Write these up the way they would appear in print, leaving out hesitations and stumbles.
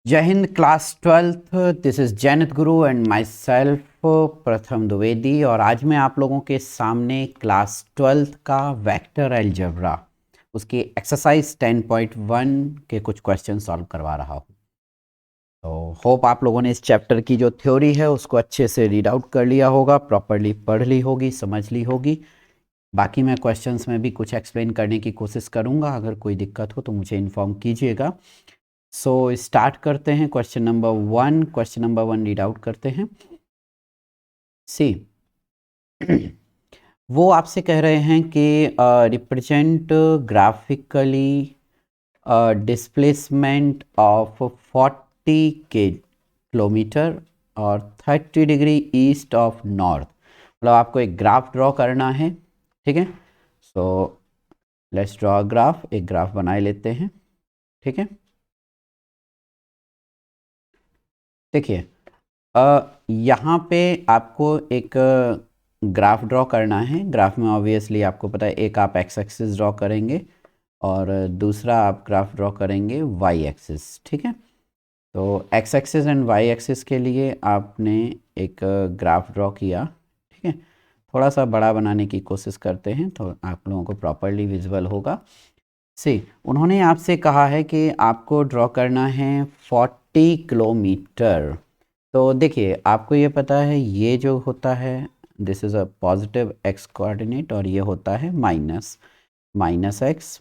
जय Hind class 12th। This is Jainit Guru and my self प्रथम द्विवेदी। और आज मैं आप लोगों के सामने क्लास 12th का वेक्टर अलजेब्रा उसकी एक्सरसाइज 10.1 के कुछ क्वेश्चन सॉल्व करवा रहा हूँ। तो होप आप लोगों ने इस चैप्टर की जो थ्योरी है उसको अच्छे से रीड आउट कर लिया होगा, प्रॉपरली पढ़ ली होगी, समझ ली होगी। बाकी मैं क्वेश्चंस में भी कुछ एक्सप्लेन करने की कोशिश करूँगा। अगर कोई दिक्कत हो तो मुझे इन्फॉर्म कीजिएगा। सो स्टार्ट करते हैं। Question number one read out करते हैं। सी वो आपसे कह रहे हैं कि represent graphically displacement of 40 kilometre और 30 डिग्री ईस्ट ऑफ नॉर्थ। मतलब आपको एक ग्राफ ड्रॉ करना है, ठीक है। So let's draw graph. एक ग्राफ बनाए लेते हैं, ठीक है। देखिए यहाँ पे आपको एक ग्राफ ड्रॉ करना है। ग्राफ में ऑब्वियसली आपको पता है, एक आप एक्स एक्सिस ड्रॉ करेंगे और दूसरा आप ग्राफ ड्रॉ करेंगे वाई एक्सिस, ठीक है। तो X axis and Y axis के लिए आपने एक ग्राफ ड्रॉ किया, ठीक है। थोड़ा सा बड़ा बनाने की कोशिश करते हैं तो आप लोगों को प्रॉपरली विजिबल होगा। सी उन्होंने आपसे कहा है कि आपको ड्रॉ करना है 40 किलोमीटर। तो देखिए आपको ये पता है, ये जो होता है this is a positive x coordinate और ये होता है minus x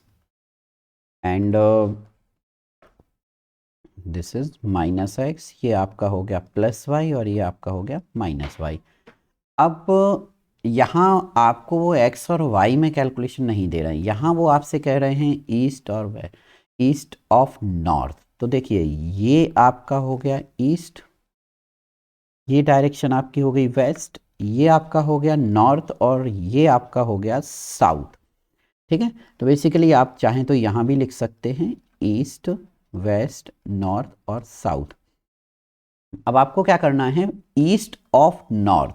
and this is minus x. ये आपका हो गया प्लस वाई और ये आपका हो गया माइनस वाई। अब यहाँ आपको वो एक्स और वाई में कैलकुलेशन नहीं दे रहे हैं, यहाँ वो आपसे कह रहे हैं ईस्ट और वेस्ट, ईस्ट ऑफ नॉर्थ। तो देखिए ये आपका हो गया ईस्ट, ये डायरेक्शन आपकी हो गई वेस्ट, ये आपका हो गया नॉर्थ और ये आपका हो गया साउथ, ठीक है। तो बेसिकली आप चाहें तो यहाँ भी लिख सकते हैं ईस्ट, वेस्ट, नॉर्थ और साउथ। अब आपको क्या करना है, ईस्ट ऑफ नॉर्थ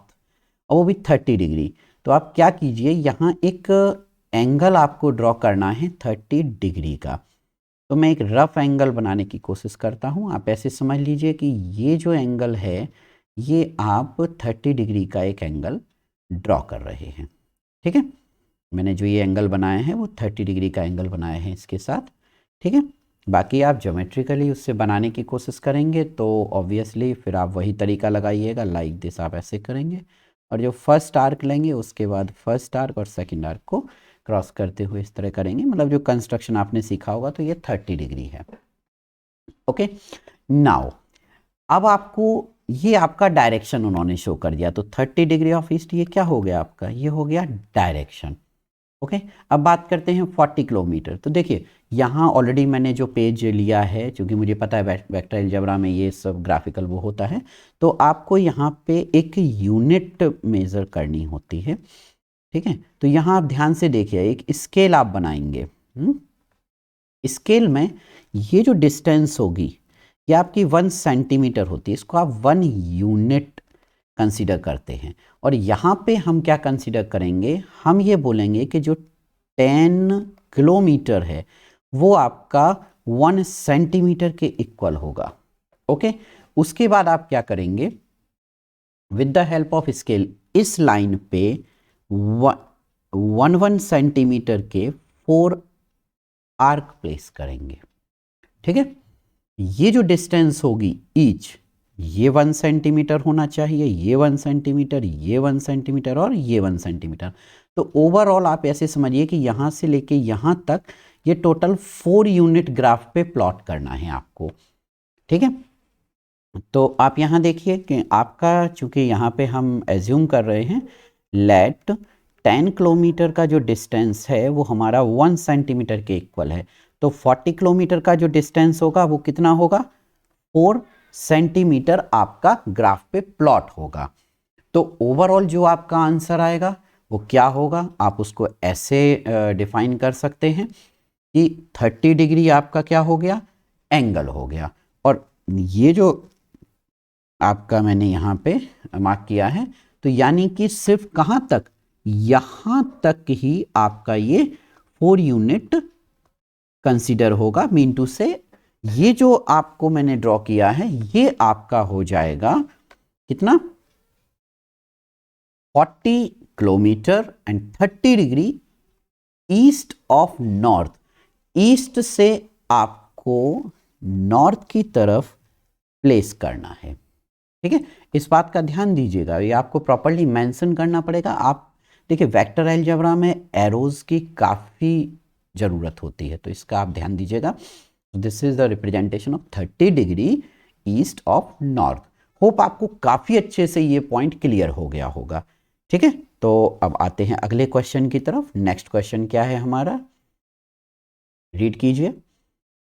और वो भी 30 डिग्री। तो आप क्या कीजिए, यहाँ एक एंगल आपको ड्रॉ करना है 30 डिग्री का। तो मैं एक रफ एंगल बनाने की कोशिश करता हूँ। आप ऐसे समझ लीजिए कि ये जो एंगल है ये आप 30 डिग्री का एक एंगल ड्रॉ कर रहे हैं, ठीक है। मैंने जो ये एंगल बनाया है वो 30 डिग्री का एंगल बनाया है इसके साथ, ठीक है। बाकी आप ज्योमेट्रिकली उससे बनाने की कोशिश करेंगे तो ऑब्वियसली फिर आप वही तरीका लगाइएगा, लाइक दिस आप ऐसे करेंगे और जो फर्स्ट आर्क लेंगे उसके बाद फर्स्ट आर्क और सेकंड आर्क को क्रॉस करते हुए इस तरह करेंगे। मतलब जो कंस्ट्रक्शन आपने सीखा होगा तो ये 30 डिग्री है, ओके। नाउ अब आपको ये आपका डायरेक्शन उन्होंने शो कर दिया। तो 30 डिग्री ऑफ ईस्ट ये क्या हो गया आपका, ये हो गया डायरेक्शन, ओके। अब बात करते हैं 40 किलोमीटर। तो देखिए यहाँ ऑलरेडी मैंने जो पेज लिया है, क्योंकि मुझे पता है वेक्टर अलजेब्रा में ये सब ग्राफिकल वो होता है, तो आपको यहाँ पे एक यूनिट मेज़र करनी होती है, ठीक है। तो यहाँ आप ध्यान से देखिए, एक स्केल आप बनाएंगे। स्केल में ये जो डिस्टेंस होगी ये आपकी 1 सेंटीमीटर होती है, इसको आप 1 यूनिट कंसीडर करते हैं। और यहाँ पे हम क्या कंसीडर करेंगे, हम ये बोलेंगे कि जो 10 किलोमीटर है वो आपका 1 सेंटीमीटर के इक्वल होगा, ओके। उसके बाद आप क्या करेंगे, with the help of scale इस लाइन पे 1 सेंटीमीटर के 4 आर्क प्लेस करेंगे, ठीक है। ये जो डिस्टेंस होगी ईच, ये 1 सेंटीमीटर होना चाहिए, ये 1 सेंटीमीटर, ये 1 सेंटीमीटर और ये 1 सेंटीमीटर। तो ओवरऑल आप ऐसे समझिए कि यहाँ से लेके यहाँ तक ये टोटल 4 यूनिट ग्राफ पे प्लॉट करना है आपको, ठीक है। तो आप यहाँ देखिए कि आपका, चूंकि यहाँ पे हम एज्यूम कर रहे हैं लेट 10 किलोमीटर का जो डिस्टेंस है वो हमारा 1 सेंटीमीटर के इक्वल है। तो 40 किलोमीटर का जो डिस्टेंस होगा वो कितना होगा, 4 सेंटीमीटर आपका ग्राफ पे प्लॉट होगा। तो ओवरऑल जो आपका आंसर आएगा वो क्या होगा, आप उसको ऐसे डिफाइन कर सकते हैं कि 30 डिग्री आपका क्या हो गया, एंगल हो गया। और ये जो आपका मैंने यहाँ पे मार्क किया है, तो यानी कि सिर्फ कहाँ तक, यहाँ तक ही आपका ये 4 यूनिट कंसीडर होगा। मीन टू से ये जो आपको मैंने ड्रॉ किया है ये आपका हो जाएगा कितना 40 kilometre and 30 degree east of north. East से आपको नॉर्थ की तरफ प्लेस करना है। ठीक है, इस बात का ध्यान दीजिएगा, ये आपको प्रॉपर्ली मेंशन करना पड़ेगा। आप देखिए वेक्टर अलजेब्रा में एरोज की काफ़ी ज़रूरत होती है, तो इसका आप ध्यान दीजिएगा। This is the representation of 30 degree east of north. Hope आपको काफ़ी अच्छे से ये पॉइंट क्लियर हो गया होगा। ठीक है, तो अब आते हैं अगले क्वेश्चन की तरफ। नेक्स्ट क्वेश्चन क्या है हमारा, रीड कीजिए।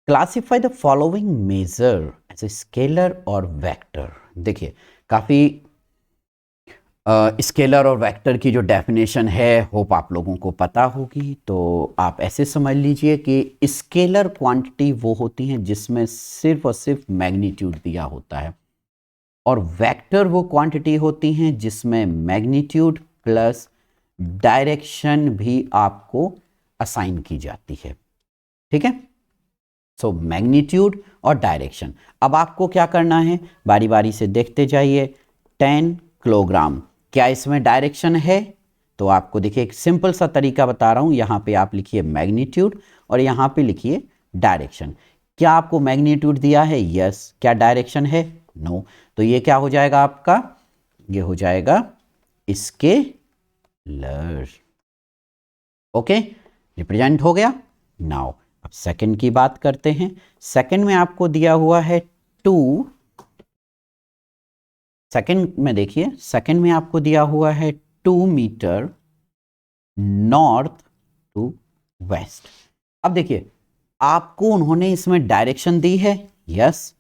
Classify the following measure as a scalar और वेक्टर। देखिए काफ़ी स्केलर और वेक्टर की जो डेफिनेशन है होप आप लोगों को पता होगी। तो आप ऐसे समझ लीजिए कि स्केलर क्वांटिटी वो होती हैं जिसमें सिर्फ और सिर्फ मैग्नीट्यूड दिया होता है, और वेक्टर वो क्वांटिटी होती हैं जिसमें मैग्नीट्यूड प्लस डायरेक्शन भी आपको असाइन की जाती है। ठीक है, सो मैग्नीट्यूड और डायरेक्शन। अब आपको क्या करना है, बारी बारी से देखते जाइए। 10 किलोग्राम, क्या इसमें डायरेक्शन है? तो आपको देखिए एक सिंपल सा तरीका बता रहा हूं, यहां पे आप लिखिए मैग्नीट्यूड और यहां पे लिखिए डायरेक्शन। क्या आपको मैग्नीट्यूड दिया है? यस। क्या डायरेक्शन है? नो। तो ये क्या हो जाएगा आपका, ये हो जाएगा स्केलर। ओके, रिप्रेजेंट हो गया। नाउ अब सेकंड की बात करते हैं। सेकंड में आपको दिया हुआ है 2, सेकंड में देखिए, सेकंड में आपको दिया हुआ है 2 मीटर नॉर्थ टू वेस्ट। अब देखिए आपको उन्होंने इसमें डायरेक्शन दी है, यस।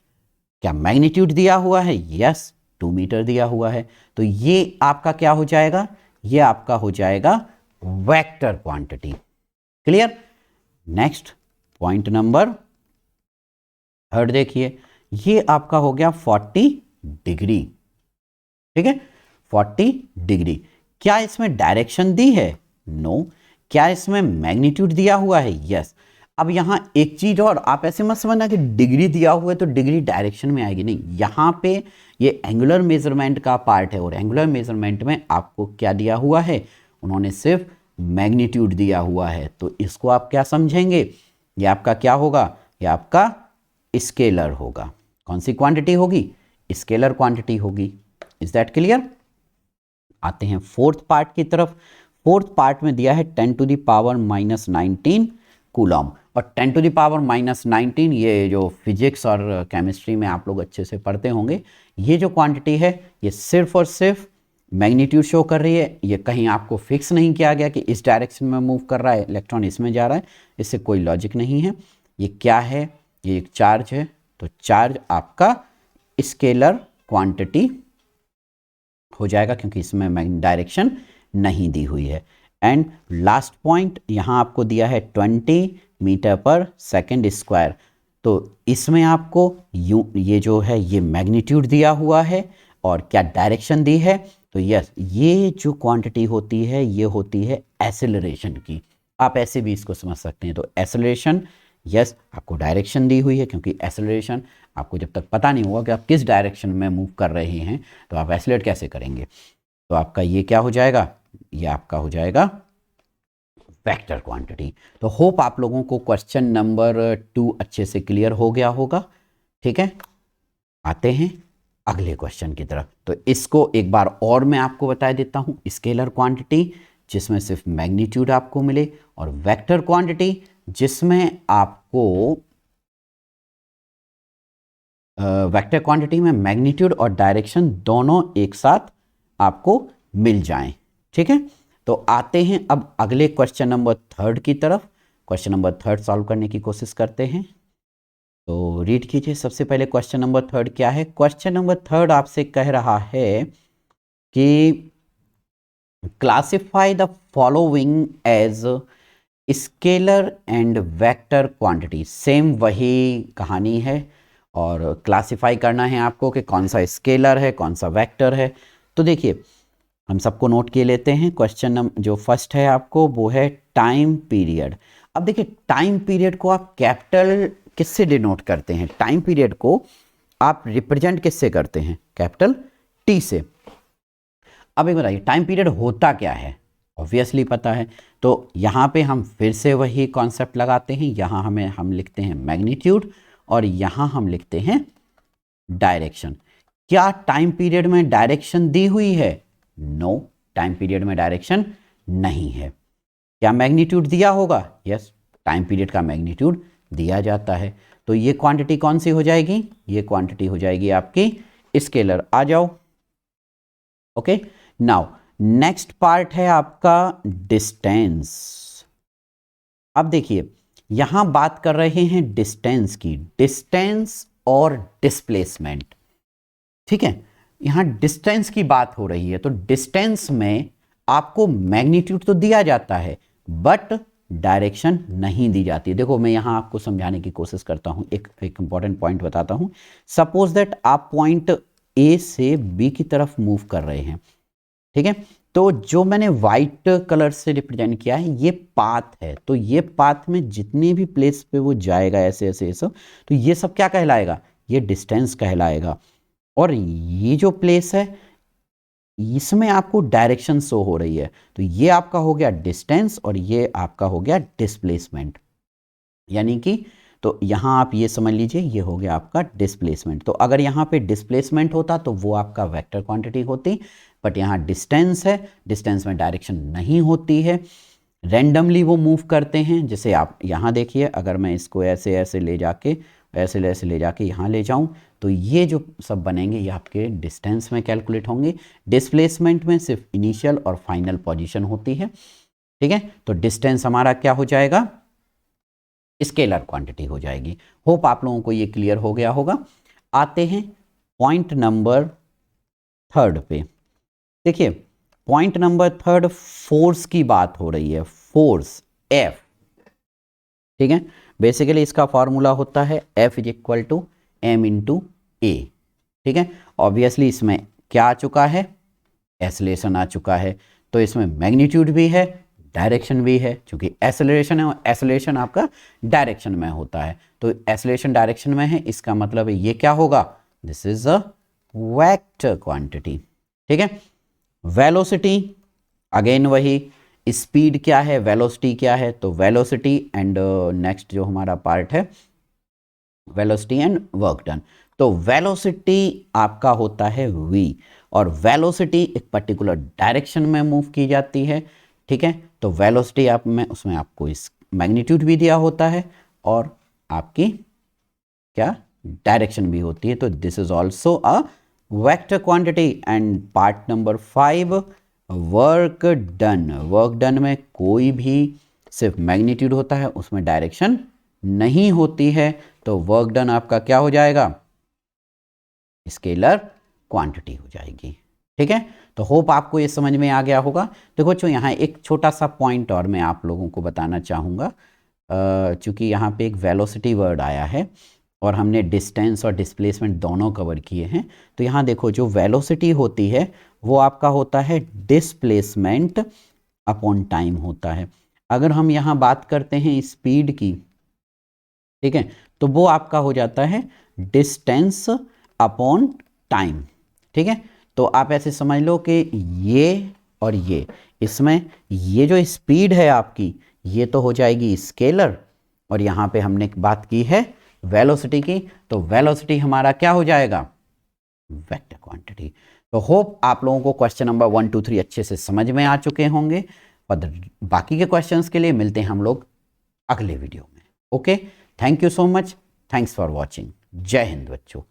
क्या मैग्नीट्यूड दिया हुआ है? यस, 2 मीटर दिया हुआ है। तो ये आपका क्या हो जाएगा, ये आपका हो जाएगा vector quantity. Clear. Next point number third देखिए, ये आपका हो गया 40 डिग्री। ठीक है, 40 डिग्री। क्या इसमें डायरेक्शन दी है? नो। क्या इसमें मैग्नीट्यूड दिया हुआ है? यस। अब यहां एक चीज और, आप ऐसे मत समझना कि डिग्री दिया हुआ है तो डिग्री डायरेक्शन में आएगी, नहीं। यहां पे ये एंगुलर मेजरमेंट का पार्ट है, और एंगुलर मेजरमेंट में आपको क्या दिया हुआ है, उन्होंने सिर्फ मैग्नीट्यूड दिया हुआ है। तो इसको आप क्या समझेंगे, ये आपका क्या होगा, ये आपका स्केलर होगा। कौन सी क्वांटिटी होगी? स्केलर क्वांटिटी होगी। Is that clear. आते हैं फोर्थ पार्ट की तरफ। फोर्थ पार्ट में दिया है 10 टू द पावर -19 कूलम, और 10 टू द पावर -19 ये जो फिजिक्स और केमिस्ट्री में आप लोग अच्छे से पढ़ते होंगे, ये जो क्वांटिटी है ये सिर्फ और सिर्फ मैग्नीट्यूड शो कर रही है। ये कहीं आपको फिक्स नहीं किया गया कि इस डायरेक्शन में मूव कर रहा है, इलेक्ट्रॉन इसमें जा रहा है, इससे कोई लॉजिक नहीं है। ये क्या है, ये एक चार्ज है, तो चार्ज आपका स्केलर क्वांटिटी हो जाएगा क्योंकि इसमें डायरेक्शन नहीं दी हुई है। एंड लास्ट पॉइंट यहां आपको दिया है 20 मीटर पर सेकंड स्क्वायर। तो इसमें आपको ये जो है ये मैग्नीट्यूड दिया हुआ है, और क्या डायरेक्शन दी है? तो यस, ये जो क्वांटिटी होती है ये होती है एक्सेलरेशन की। आप ऐसे भी इसको समझ सकते हैं। तो एक्सेलरेशन, यस, आपको डायरेक्शन दी हुई है, क्योंकि एक्सेलरेशन आपको जब तक पता नहीं होगा कि आप किस डायरेक्शन में मूव कर रहे हैं तो आप एक्सेलरेट कैसे करेंगे। तो आपका ये क्या हो जाएगा, ये आपका हो जाएगा वेक्टर क्वांटिटी। तो होप आप लोगों को क्वेश्चन नंबर 2 अच्छे से क्लियर हो गया होगा। ठीक है, आते हैं अगले क्वेश्चन की तरफ। तो इसको एक बार और मैं आपको बता देता हूं, स्केलर क्वांटिटी जिसमें सिर्फ मैग्नीट्यूड आपको मिले, और वेक्टर क्वांटिटी जिसमें आपको वेक्टर क्वांटिटी में मैग्नीट्यूड और डायरेक्शन दोनों एक साथ आपको मिल जाएं। ठीक है, तो आते हैं अब अगले क्वेश्चन नंबर 3 की तरफ। क्वेश्चन नंबर 3 सॉल्व करने की कोशिश करते हैं। तो रीड कीजिए। सबसे पहले क्वेश्चन नंबर 3 क्या है। क्वेश्चन नंबर 3 आपसे कह रहा है कि classify the following as scalar and vector quantity. Same वही कहानी है, और क्लासिफाई करना है आपको कि कौन सा स्केलर है कौन सा वेक्टर है। तो देखिए हम सबको नोट किए लेते हैं। क्वेश्चन नंबर जो फर्स्ट है आपको वो है टाइम पीरियड। अब देखिए टाइम पीरियड को आप कैपिटल किससे डिनोट करते हैं, टाइम पीरियड को आप रिप्रेजेंट किससे करते हैं, कैपिटल टी से। अब एक बताइए टाइम पीरियड होता क्या है, ऑब्वियसली पता है, तो यहाँ पे हम फिर से वही कॉन्सेप्ट लगाते हैं, यहाँ हम लिखते हैं मैग्नीट्यूड और यहाँ हम लिखते हैं डायरेक्शन। क्या टाइम पीरियड में डायरेक्शन दी हुई है, नो, टाइम पीरियड में डायरेक्शन नहीं है। क्या मैग्नीट्यूड दिया होगा, यस, टाइम पीरियड का मैग्नीट्यूड दिया जाता है। तो ये क्वांटिटी कौन सी हो जाएगी, ये क्वांटिटी हो जाएगी आपकी स्केलर। आ जाओ, ओके। नाउ नेक्स्ट पार्ट है आपका डिस्टेंस। अब देखिए यहां बात कर रहे हैं डिस्टेंस की, डिस्टेंस और डिस्प्लेसमेंट, ठीक है। यहां डिस्टेंस की बात हो रही है, तो डिस्टेंस में आपको मैग्नीट्यूड तो दिया जाता है बट डायरेक्शन नहीं दी जाती। देखो मैं यहां आपको समझाने की कोशिश करता हूं, एक इंपॉर्टेंट पॉइंट बताता हूं। सपोज दैट आप पॉइंट ए से बी की तरफ मूव कर रहे हैं, ठीक है। तो जो मैंने व्हाइट कलर से रिप्रेजेंट किया है ये पाथ है, तो ये पाथ में जितने भी प्लेस पे वो जाएगा ऐसे ऐसे ऐसे, तो ये सब क्या कहलाएगा, ये डिस्टेंस कहलाएगा। और ये जो प्लेस है इसमें आपको डायरेक्शन शो हो रही है, तो ये आपका हो गया डिस्टेंस और ये आपका हो गया डिस्प्लेसमेंट। यानी कि तो यहाँ आप ये समझ लीजिए ये हो गया आपका डिस्प्लेसमेंट। तो अगर यहाँ पे डिस्प्लेसमेंट होता तो वो आपका वेक्टर क्वांटिटी होती, बट यहाँ डिस्टेंस है, डिस्टेंस में डायरेक्शन नहीं होती है, रैंडमली वो मूव करते हैं। जैसे आप यहाँ देखिए, अगर मैं इसको ऐसे ऐसे ले जाके ऐसे ले जाके यहाँ ले जाऊँ तो ये जो सब बनेंगे ये आपके डिस्टेंस में कैलकुलेट होंगे। डिस्प्लेसमेंट में सिर्फ इनिशियल और फाइनल पोजीशन होती है, ठीक है। तो डिस्टेंस हमारा क्या हो जाएगा, स्केलर क्वांटिटी हो जाएगी। होप आप लोगों को ये क्लियर हो गया होगा। आते हैं पॉइंट नंबर 3 पे। देखिए पॉइंट नंबर 3 फोर्स की बात हो रही है, फोर्स F, ठीक है। बेसिकली इसका फॉर्मूला होता है F = m × a, ठीक है। ऑब्वियसली इसमें क्या आ चुका है, एक्सेलरेशन आ चुका है, तो इसमें मैग्नीट्यूड भी है, डायरेक्शन भी है। क्योंकि एक्सेलरेशन है और एक्सेलरेशन आपका डायरेक्शन में होता है, तो एक्सेलरेशन डायरेक्शन में है, इसका मतलब है ये क्या होगा, this is a vector quantity, ठीक है। वेलोसिटी अगेन वही, स्पीड क्या है, वेलोसिटी क्या है, तो वेलोसिटी एंड नेक्स्ट जो हमारा पार्ट है वेलोसिटी एंड वर्क डन। तो वेलोसिटी आपका होता है v, और वेलोसिटी एक पर्टिकुलर डायरेक्शन में मूव की जाती है, ठीक है। तो वेलोसिटी आप में उसमें आपको इस मैग्नीट्यूड भी दिया होता है और आपकी क्या डायरेक्शन भी होती है, तो this is also a vector quantity. And part number 5 work done. Work done में कोई भी सिर्फ मैग्नीट्यूड होता है, उसमें डायरेक्शन नहीं होती है, तो वर्क डन आपका क्या हो जाएगा, स्केलर क्वांटिटी हो जाएगी, ठीक है। तो होप आपको ये समझ में आ गया होगा। देखो जो यहाँ एक छोटा सा पॉइंट और मैं आप लोगों को बताना चाहूँगा, चूँकि यहाँ पे एक वेलोसिटी वर्ड आया है और हमने डिस्टेंस और डिस्प्लेसमेंट दोनों कवर किए हैं, तो यहाँ देखो जो वेलोसिटी होती है वो आपका होता है डिस्प्लेसमेंट अपॉन टाइम होता है। अगर हम यहाँ बात करते हैं स्पीड की, ठीक है, तो वो आपका हो जाता है डिस्टेंस अपॉन टाइम, ठीक है। तो आप ऐसे समझ लो कि ये और ये, इसमें ये जो स्पीड है आपकी ये तो हो जाएगी स्केलर, और यहाँ पे हमने बात की है वेलोसिटी की, तो वेलोसिटी हमारा क्या हो जाएगा, वेक्टर क्वांटिटी। तो होप आप लोगों को क्वेश्चन नंबर 1 2 3 अच्छे से समझ में आ चुके होंगे, और बाकी के क्वेश्चंस के लिए मिलते हैं हम लोग अगले वीडियो में। Okay, thank you so much, thanks for watching. जय हिंद बच्चों।